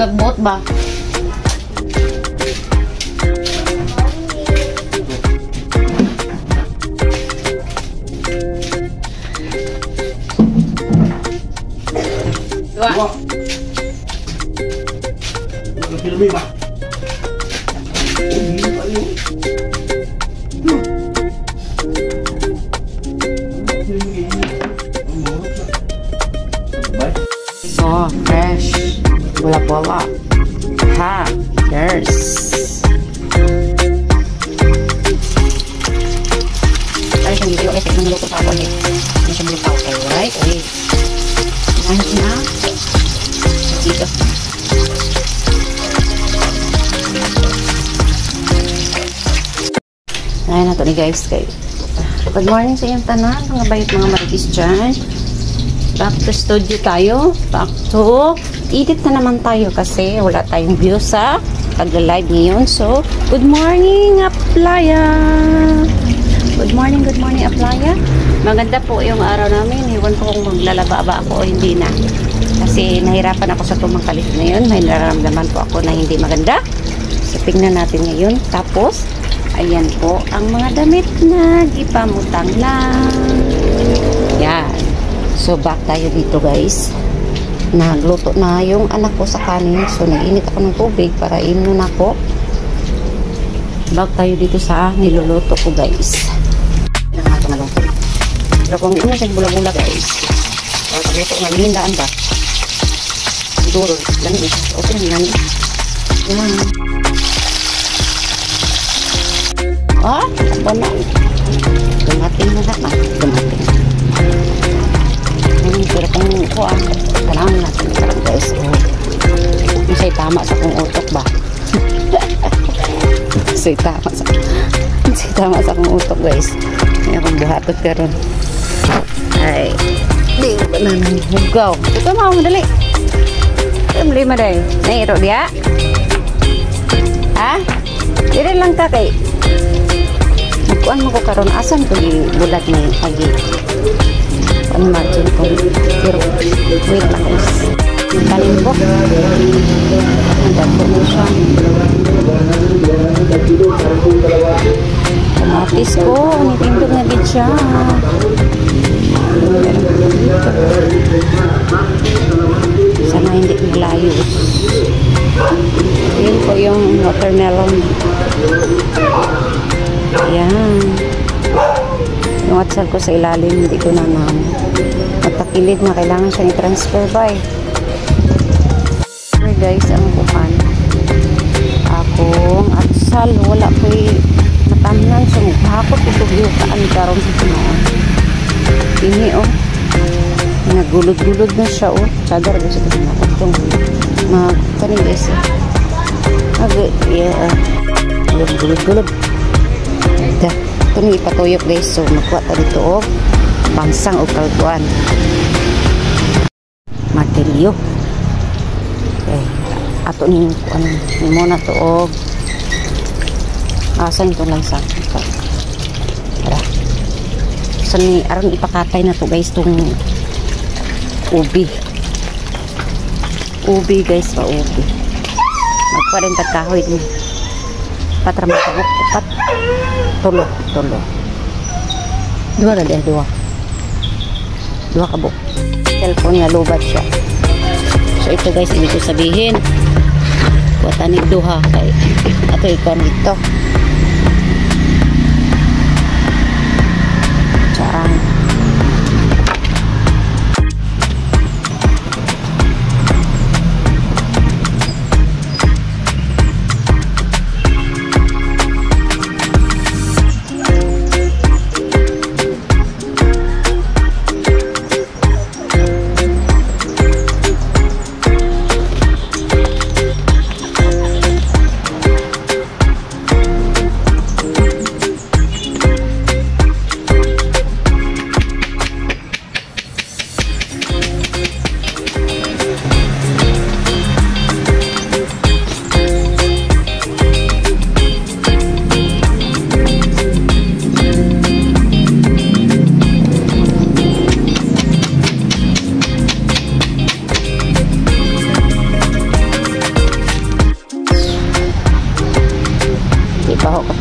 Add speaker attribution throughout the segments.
Speaker 1: Kagbot ba? Dua.
Speaker 2: Filmi ba?
Speaker 1: Oh, fresh. Bola-bola. Ha, cheers. Ay, sa video, kasi nung luto pa ako ulit. Hindi siya malupaw kayo, right? Okay. Nahit na. Dito. Ayan na to ni guys. Good morning sa iyong tanan. Mga bayot mga maritis dyan. Back to studio tayo. Back to edit na naman tayo kasi wala tayong view sa pagla-live ngayon. So, good morning, Aplaya! Good morning, Aplaya. Maganda po yung araw namin. Iwan ko kung maglalaba ba ako o hindi na. Kasi nahirapan ako sa tumang kalit ngayon. May nararamdaman po ako na hindi maganda. So, tingnan natin ngayon. Tapos, ayan po ang mga damit na ipamutang lang. Yan. So, back tayo dito guys. Nagluto na yung anak ko sa kanin. So, nag-init ako ng tubig para inom na ako. Back tayo dito sa niluluto ko guys. Yan nga ito naluto. Pero kung hindi siya bula-bula guys. Pagluto nga lindaan ba? Siguro. Ganun eh. Okay na yan. Yan. Ah, banal. Dumating na naman. Dumating. Pero kung kuha, kailangan natin ito guys. Masa'y tama sa kong utok ba? Masa'y tama sa kong utok guys. May akong buhatot ka ron. Ay, di ba na nang hugaw? Ito mga madali. Ito mali maday. Nairo dia? Ha? Dili lang ka kay. Magkuhan mo ko karon asan ko bulat ni agi. Imagine ko pero wait lang guys yung talimbok nagdagpo mo siya kamatis ko nitindog na gid siya sana hindi nilayos yung watermelon. Ayan. Yung atsal ko sa ilalim, hindi ko na magtakilid na kailangan siya i-transfer ba eh. Okay guys, ang bukan. Akong atsal, wala ko matamnan. So, maghakot ito yukaan karon sa tinoon. Ini oh. Nagulod-gulod na siya oh. Sagar guys ito na. Itong magkanin guys. Gulod-gulod. Ito nang ipatuyok guys. So, magkuha ta dito oh. Bangsang o kalbuan. Martilyo. Okay. Ato ni muna to og asan ito lang sa tara so ni aron ipakatay na to guys tong ubi guys pa ubi magpa rin tagkahoy din patra matagok upat tulo dua kabuk cellphone nga lobat siya. So ito guys, ibig ko sabihin buwatan ni duha kay ato ikon dito saan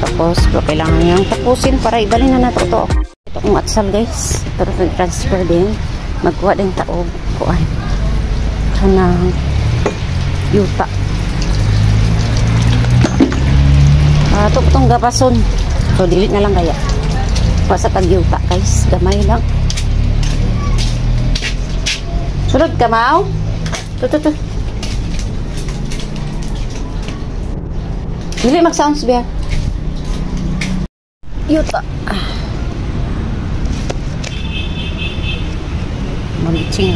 Speaker 1: tapos pero kailangan niyang tapusin para ibalin na nato to. Ito kong atsal guys, ito rin transfer din magkuha din taog kuan kanang yuta ito itong gapason so delete na lang kaya kuha sa tag yuta guys, gamay lang sunod kamaw to dili mag sounds biya yuta mamitsing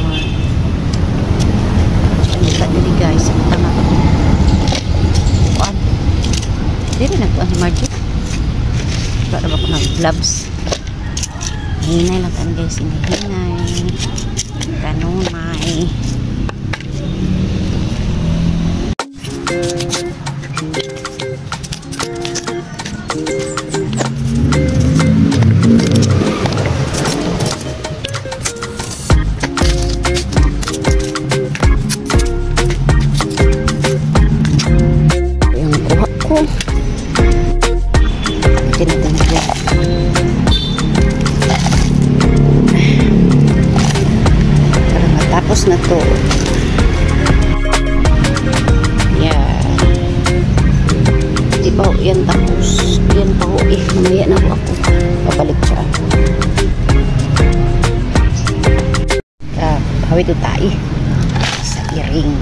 Speaker 1: yuta nili guys ang tanga kuan dili nagkuan si Margie wala ba ko ng gloves hinay lang kan guys hinay kanunay tapos na to yeah di ba yan tapos yan pa ho mamaya na ako babalik siya hawid ito tayo sa iring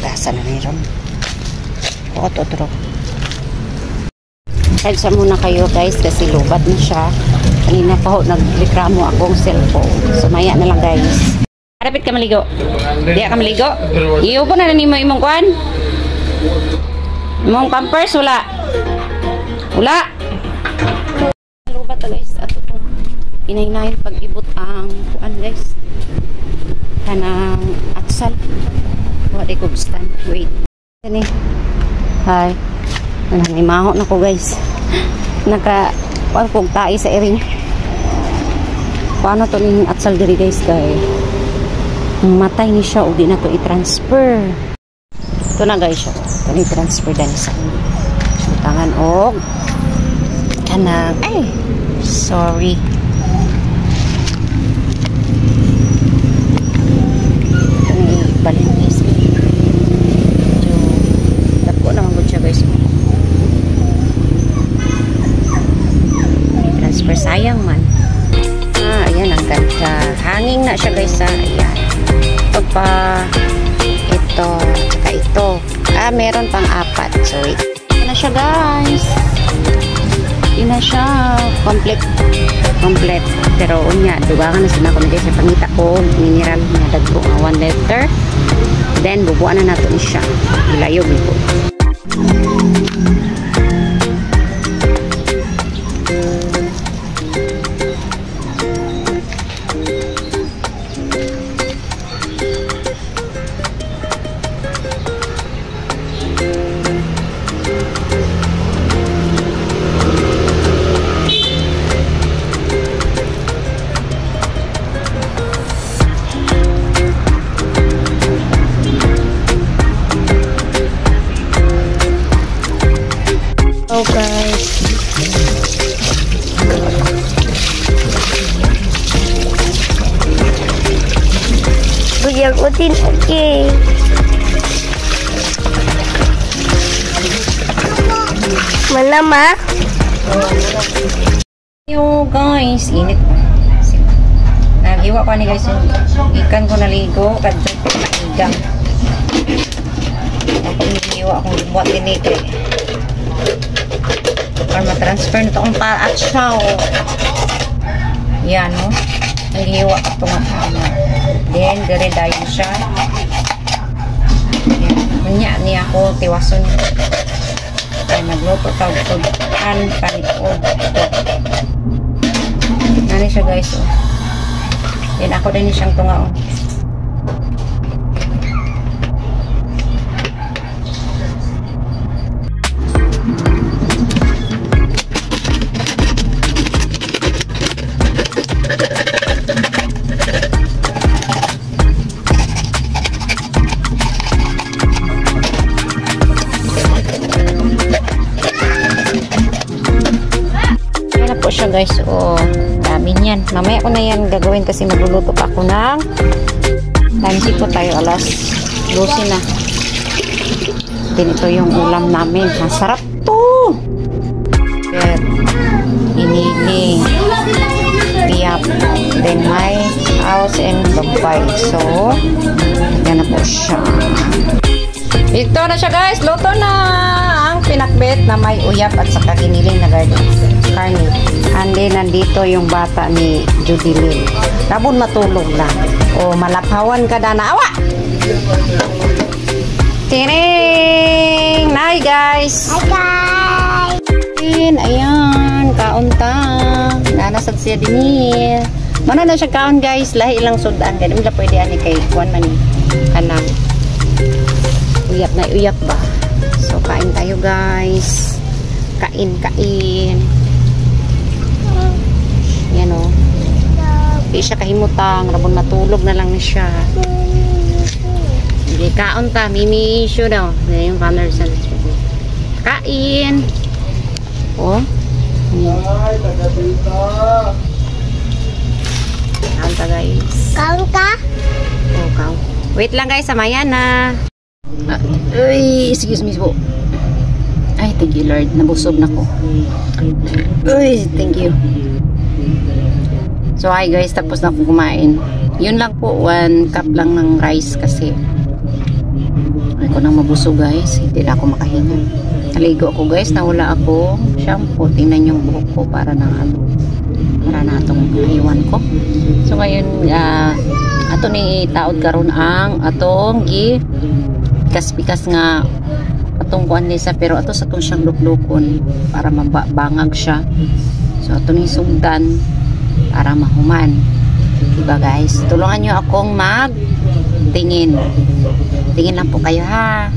Speaker 1: tasa na mayroon otro kahit sa muna kayo guys kasi lubat na siya kanina pa ho nagreklamo akong cellphone so maya na lang guys harapit ka maligo di ka maligo iyo po na nimo imong kuan imong pampers wala lubat na guys ato po inay-inayin pag-ibot ang kuan guys kanang atsal wala ko stand wait kani hi nananimaho na ko guys naka kuan kong tae sa iring paano to ning atsal diri guys kay matay ni siya o di na to i-transfer ito na guys siya ito na i-transfer dyan sa tangan o kanang ay sorry ito na i-balin guys meron pang 4. So, wait. Ito na siya, guys. Ito na siya. Complete. Pero, unya, dugangan na sila ko na guys. Sa pangita ko, mineral na dagpo nga 1 liter. Then, bubuan na nato ni siya. Ilayog po. Oh guys, bigyan ko din, okay. Mana ma? Yo guys, init. Nagiwa pa ni guys yung ikan ko naligo kadto maigang. Ako niiwa akong buhat din ito. Para ma-transfer na ito ang pa-atsaw. Yan, no? Nalihiwa ka ito nga. Then, gari dayon siya. Yan. Kunya niya ako, tiwason. Ay, nagluto tawag ito. Panipod. Nani siya, guys, oh. Yan, ako din siyang tunga, oh. Siya guys, oh, dami niyan. Mamaya ko na yan gagawin kasi magluluto pa ako ng lunch po tayo alas 12 na. Then ito yung ulam namin. Masarap to! Iniling, piyap, then may house and bagbay. So, yan na po siya. Ito na siya guys, luto na ang pinakbet na may uyap at saka giniling na karne. And then, nandito yung bata ni Judy Lynn. Rabon matulog na. O, malaphawan ka na na. Awa! Tiring! Hi, guys!
Speaker 2: Hi, guys!
Speaker 1: Ayan, kaunta. Nanasad siya din. Mana na siya kaon, guys. Lahi ilang sudan. Ganun na pwede ani kay Juan man kanang. Uyap na uyap ba? So, kain tayo, guys. Kain. Yan o. Hindi siya kahimutang. Rabon matulog na lang siya. Hindi kaon ta. Mimi issue daw. Yan yung color sa kain. O. Kaon ta guys.
Speaker 2: Kaon ka?
Speaker 1: O kaon. Wait lang guys. Samayan na. Uy. Excuse me po. Ay, thank you Lord. Nabusog na ko. Uy, thank you. So hi guys, tapos na ako kumain. Yun lang po, 1 cup lang ng rice kasi ay ko nang mabusog guys. Hindi na ako makahinga. Naligo ako guys, nawala ako shampoo. Tingnan yung buhok ko para na itong iwan ko. So ngayon, ato ni taod karon ang atong pikas nga atong kuan nisa, pero ato sa atong siyang luklukon para mabangag siya. So ato ni sugdan para mahuman. Diba guys? Tulungan nyo akong tingin lang po kayo ha.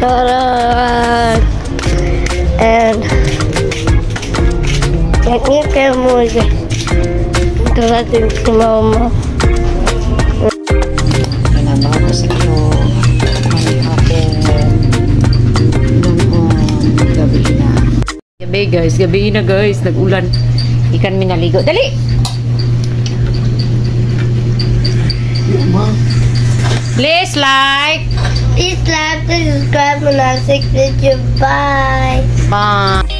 Speaker 2: Taran. And nyanyi kayak musik. Teratin si mama.
Speaker 1: Nanabaw ko sa iyo. May hapon. Gabi na. Gabi na guys. Nag-ulan. Ikan minaligo. Dali! Please like.
Speaker 2: Please like, subscribe, and I'll see you. Bye.
Speaker 1: Bye.